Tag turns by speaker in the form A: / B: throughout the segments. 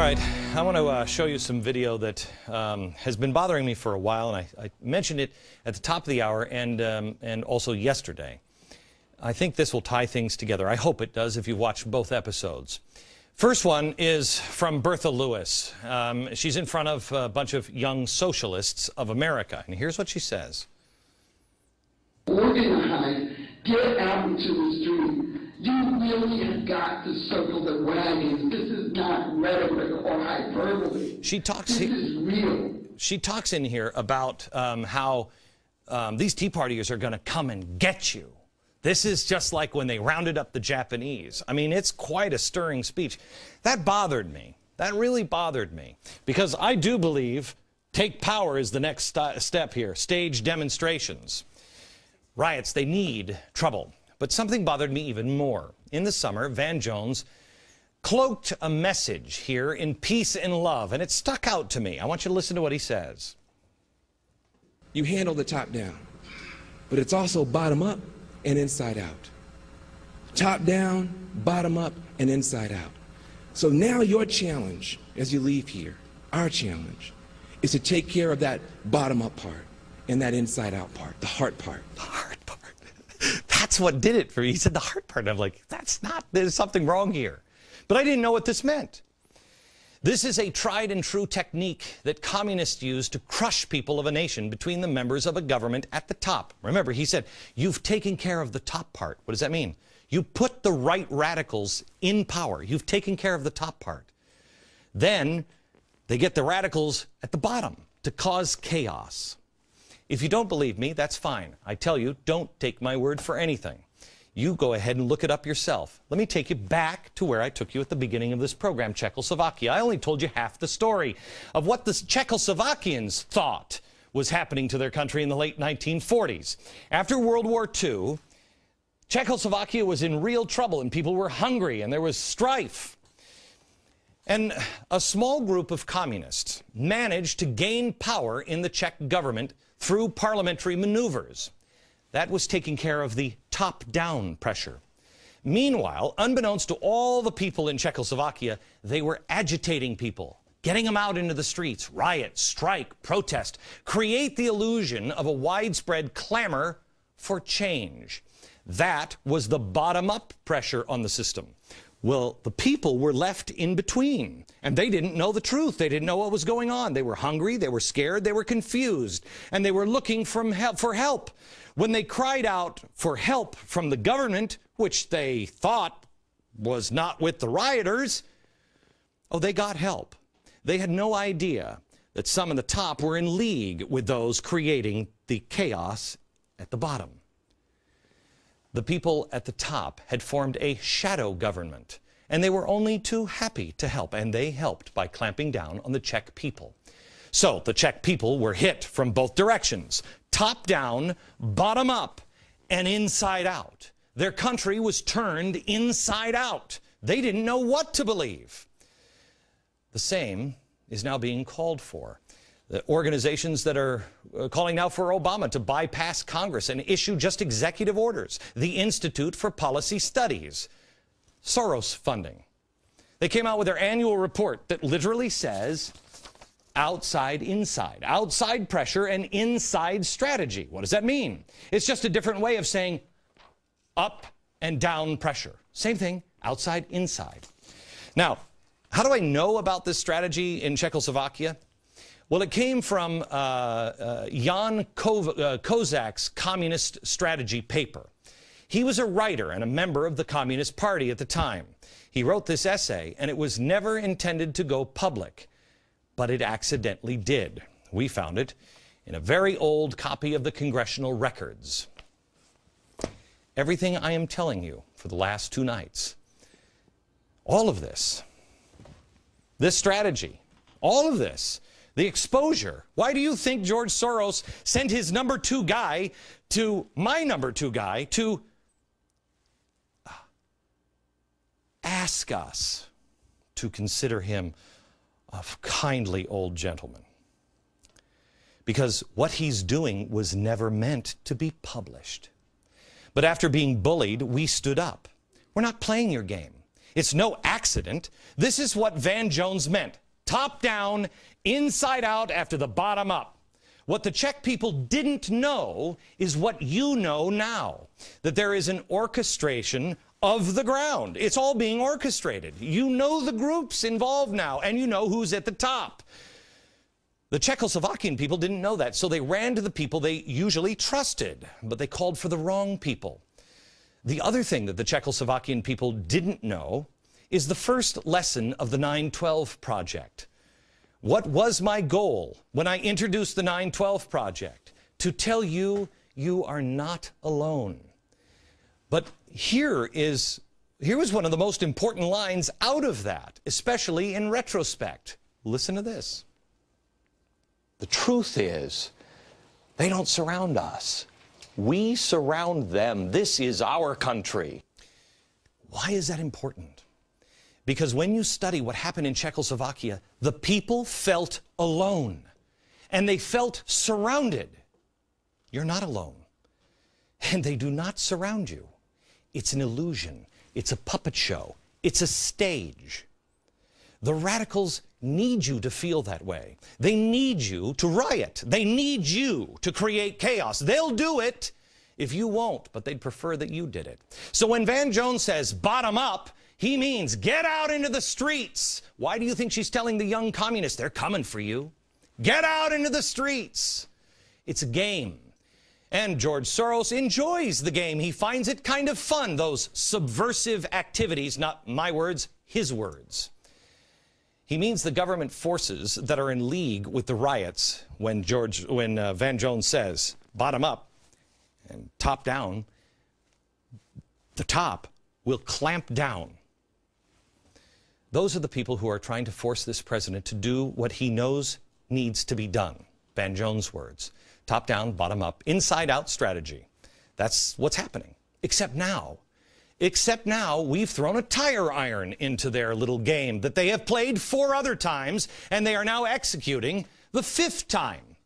A: All right, I want to show you some video that has been bothering me for a while, and I mentioned it at the top of the hour and also yesterday. I think this will tie things together. I hope it does if you've watched both episodes. First one is from Bertha Lewis. She's in front of a bunch of young socialists of America, and here's what she says.
B: Organize, get out into the street. You really have got to circle the wagons. This is not rhetoric or hyperbole. This is real.
A: She talks in here about how these Tea Partiers are going to come and get you. This is just like when they rounded up the Japanese. I mean, it's quite a stirring speech. That bothered me. That really bothered me. Because I do believe take power is the next step here. Stage demonstrations. Riots, they need trouble. But something bothered me even more. In the summer, Van Jones cloaked a message here in peace and love, and it stuck out to me. I want you to listen to what he says.
C: You handle the top down, but it's also bottom up and inside out. Top down, bottom up, and inside out. So now your challenge as you leave here, our challenge, is to take care of that bottom up part and that inside out part, the heart part.
A: The heart part. That's what did it for me. He said the heart part. I'm like, there's something wrong here. But I didn't know what this meant. This is a tried and true technique that communists use to crush people of a nation between the members of a government at the top. Remember, he said, you've taken care of the top part. What does that mean? You put the right radicals in power. You've taken care of the top part. Then they get the radicals at the bottom to cause chaos. If you don't believe me, that's fine. I tell you, don't take my word for anything. You go ahead and look it up yourself. Let me take you back to where I took you at the beginning of this program, Czechoslovakia. I only told you half the story of what the Czechoslovakians thought was happening to their country in the late 1940s. After World War II, Czechoslovakia was in real trouble and people were hungry and there was strife. And a small group of communists managed to gain power in the Czech government through parliamentary maneuvers. That was taking care of the top-down pressure. Meanwhile, unbeknownst to all the people in Czechoslovakia, they were agitating people, getting them out into the streets, riot, strike, protest, create the illusion of a widespread clamor for change. That was the bottom-up pressure on the system. Well, the people were left in between, and they didn't know the truth. They didn't know what was going on. They were hungry, they were scared, they were confused, and they were looking for help. When they cried out for help from the government, which they thought was not with the rioters, oh, they got help. They had no idea that some at the top were in league with those creating the chaos at the bottom. The people at the top had formed a shadow government, and they were only too happy to help, and they helped by clamping down on the Czech people. So the Czech people were hit from both directions, top down, bottom up, and inside out. Their country was turned inside out. They didn't know what to believe. The same is now being called for. The organizations that are calling now for Obama to bypass Congress and issue just executive orders. The Institute for Policy Studies. Soros funding. They came out with their annual report that literally says outside, inside. Outside pressure and inside strategy. What does that mean? It's just a different way of saying up and down pressure. Same thing, outside, inside. Now, how do I know about this strategy in Czechoslovakia? Well, it came from Jan Kozak's Communist Strategy paper. He was a writer and a member of the Communist Party at the time. He wrote this essay, and it was never intended to go public, but it accidentally did. We found it in a very old copy of the Congressional Records. Everything I am telling you for the last 2 nights, all of this strategy, all of this, the exposure. Why do you think George Soros sent his number 2 guy to my number 2 guy to ask us to consider him a kindly old gentleman? Because what he's doing was never meant to be published. But after being bullied, we stood up. We're not playing your game. It's no accident. This is what Van Jones meant. Top down, inside out, after the bottom up. What the Czech people didn't know is what you know now, that there is an orchestration of the ground. It's all being orchestrated. You know the groups involved now, and you know who's at the top. The Czechoslovakian people didn't know that, so they ran to the people they usually trusted, but they called for the wrong people. The other thing that the Czechoslovakian people didn't know is the first lesson of the 9/12 Project. What was my goal when I introduced the 9/12 Project? To tell you, you are not alone. But here was one of the most important lines out of that, especially in retrospect. Listen to this. The truth is, they don't surround us. We surround them. This is our country. Why is that important? Because when you study what happened in Czechoslovakia, the people felt alone, and they felt surrounded. You're not alone, and they do not surround you. It's an illusion. It's a puppet show. It's a stage. The radicals need you to feel that way. They need you to riot. They need you to create chaos. They'll do it if you won't, but they'd prefer that you did it. So when Van Jones says bottom up, he means get out into the streets. Why do you think she's telling the young communists they're coming for you? Get out into the streets. It's a game. And George Soros enjoys the game. He finds it kind of fun, those subversive activities, not my words, his words. He means the government forces that are in league with the riots when Van Jones says bottom up and top down, the top will clamp down. Those are the people who are trying to force this president to do what he knows needs to be done. Van Jones' words. Top down, bottom up, inside out strategy. That's what's happening. Except now we've thrown a tire iron into their little game that they have played 4 other times, and they are now executing the 5th time.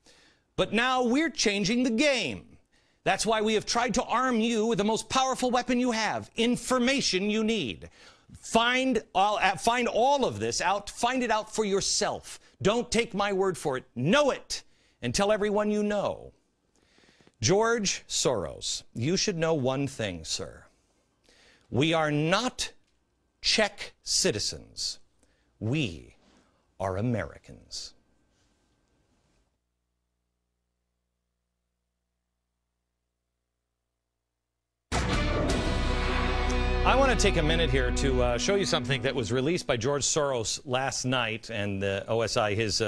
A: But now we're changing the game. That's why we have tried to arm you with the most powerful weapon you have, information you need. Find all of this out. Find it out for yourself. Don't take my word for it. Know it and tell everyone you know. George Soros, you should know one thing, sir. We are not Czech citizens. We are Americans. I want to take a minute here to show you something that was released by George Soros last night, and the OSI, his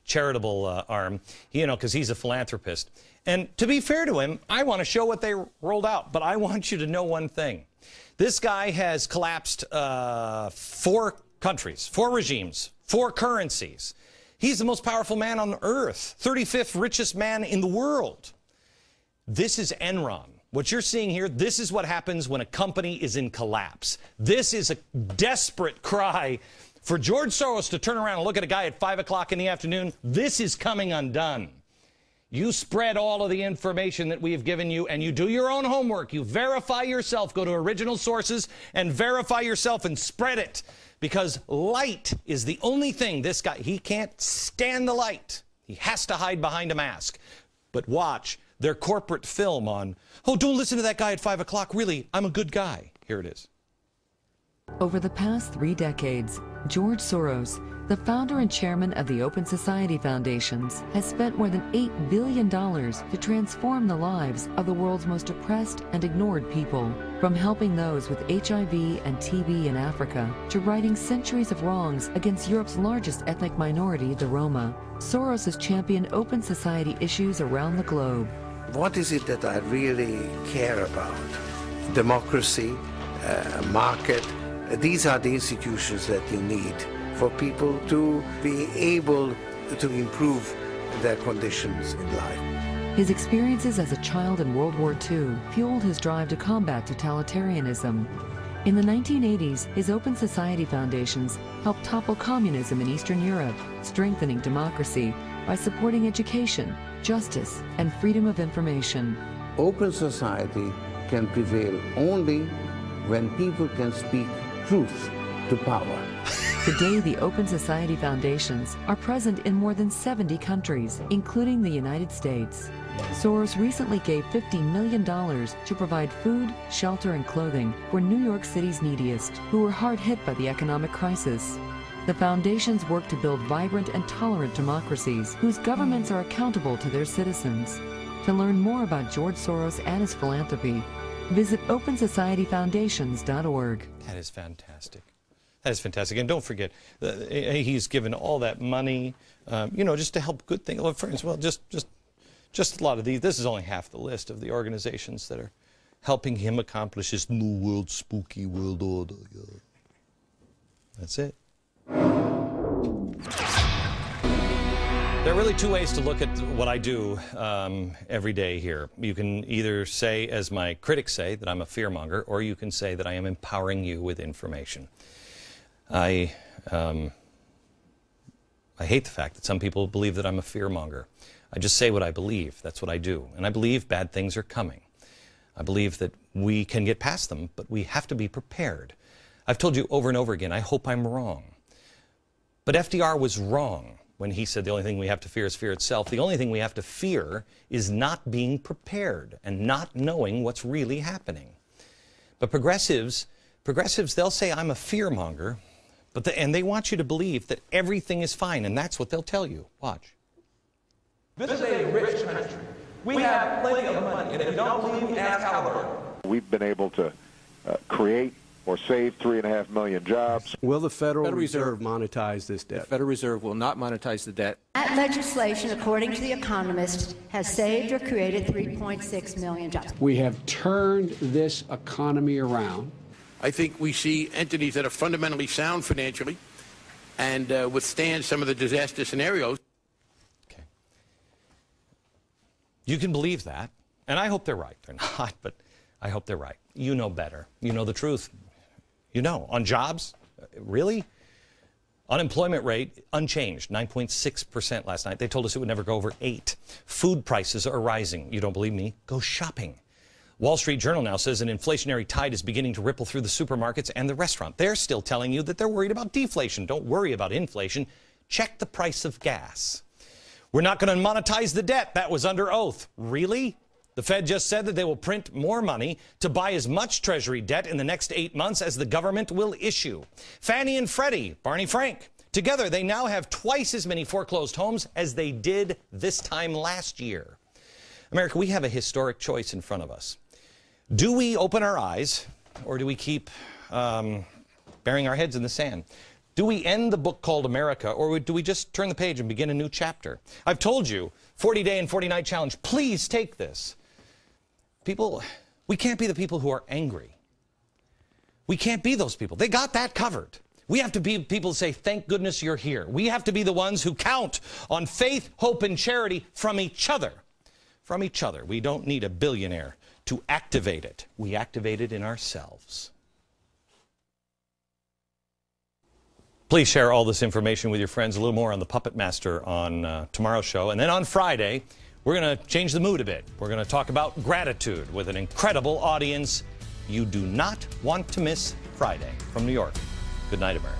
A: charitable arm, because he's a philanthropist. And to be fair to him, I want to show what they rolled out, but I want you to know one thing. This guy has collapsed 4 countries, 4 regimes, 4 currencies. He's the most powerful man on earth, 35th richest man in the world. This is Enron. What you're seeing here, this is what happens when a company is in collapse. This is a desperate cry for George Soros to turn around and look at a guy at 5 o'clock in the afternoon. This is coming undone. You spread all of the information that we have given you, and you do your own homework. You verify yourself. Go to original sources and verify yourself and spread it. Because light is the only thing this guy, he can't stand the light. He has to hide behind a mask. But watch their corporate film on, oh, don't listen to that guy at 5 o'clock. Really, I'm a good guy. Here it is.
D: Over the past 3 decades, George Soros, the founder and chairman of the Open Society Foundations, has spent more than $8 billion to transform the lives of the world's most oppressed and ignored people. From helping those with HIV and TB in Africa, to righting centuries of wrongs against Europe's largest ethnic minority, the Roma, Soros has championed open society issues around the globe.
E: What is it that I really care about? Democracy, market. These are the institutions that you need for people to be able to improve their conditions in life.
D: His experiences as a child in World War II fueled his drive to combat totalitarianism. In the 1980s, his Open Society Foundations helped topple communism in Eastern Europe, strengthening democracy by supporting education, justice, and freedom of information.
E: Open society can prevail only when people can speak truth to power.
D: Today, the Open Society Foundations are present in more than 70 countries, including the United States. Soros recently gave $50 million to provide food, shelter, and clothing for New York City's neediest, who were hard hit by the economic crisis. The foundations work to build vibrant and tolerant democracies whose governments are accountable to their citizens. To learn more about George Soros and his philanthropy, visit OpenSocietyFoundations.org.
A: That is fantastic. That is fantastic. And don't forget, he's given all that money, just to help good things. For instance, well, just a lot of these. This is only half the list of the organizations that are helping him accomplish his new world, spooky world order. Yeah. That's it. There are really two ways to look at what I do every day here. You can either say, as my critics say, that I'm a fearmonger, or you can say that I am empowering you with information. I hate the fact that some people believe that I'm a fearmonger. I just say what I believe. That's what I do. And I believe bad things are coming. I believe that we can get past them, but we have to be prepared. I've told you over and over again, I hope I'm wrong. But FDR was wrong when he said the only thing we have to fear is fear itself. The only thing we have to fear is not being prepared and not knowing what's really happening. But progressives, they'll say I'm a fearmonger, and they want you to believe that everything is fine, and that's what they'll tell you. Watch.
C: This is a rich country. We have plenty of money, and if you don't believe me, ask Halliburton.
F: We've been able to create or save 3.5 million jobs.
G: Will the Federal Reserve monetize this debt?
H: The Federal Reserve will not monetize the debt.
I: That legislation, according to The Economist, has saved or created 3.6 million jobs.
G: We have turned this economy around.
J: I think we see entities that are fundamentally sound financially and withstand some of the disaster scenarios.
A: Okay. You can believe that, and I hope they're right. They're not, but I hope they're right. You know better. You know the truth. You know, on jobs, really? Unemployment rate unchanged, 9.6% last night. They told us it would never go over 8. Food prices are rising. You don't believe me? Go shopping. Wall Street Journal now says an inflationary tide is beginning to ripple through the supermarkets and the restaurant. They're still telling you that they're worried about deflation. Don't worry about inflation. Check the price of gas. We're not going to monetize the debt. That was under oath. Really? The Fed just said that they will print more money to buy as much Treasury debt in the next 8 months as the government will issue. Fannie and Freddie, Barney Frank, together they now have twice as many foreclosed homes as they did this time last year. America, we have a historic choice in front of us. Do we open our eyes, or do we keep burying our heads in the sand? Do we end the book called America, or do we just turn the page and begin a new chapter? I've told you, 40-day and 40-night challenge. Please take this. People, we can't be the people who are angry. We can't be those people. They got that covered. We have to be people who say, thank goodness you're here. We have to be the ones who count on faith, hope, and charity from each other. From each other. We don't need a billionaire to activate it. We activate it in ourselves. Please share all this information with your friends. A little more on the Puppet Master on tomorrow's show. And then on Friday, we're going to change the mood a bit. We're going to talk about gratitude with an incredible audience. You do not want to miss Friday. From New York, good night, America.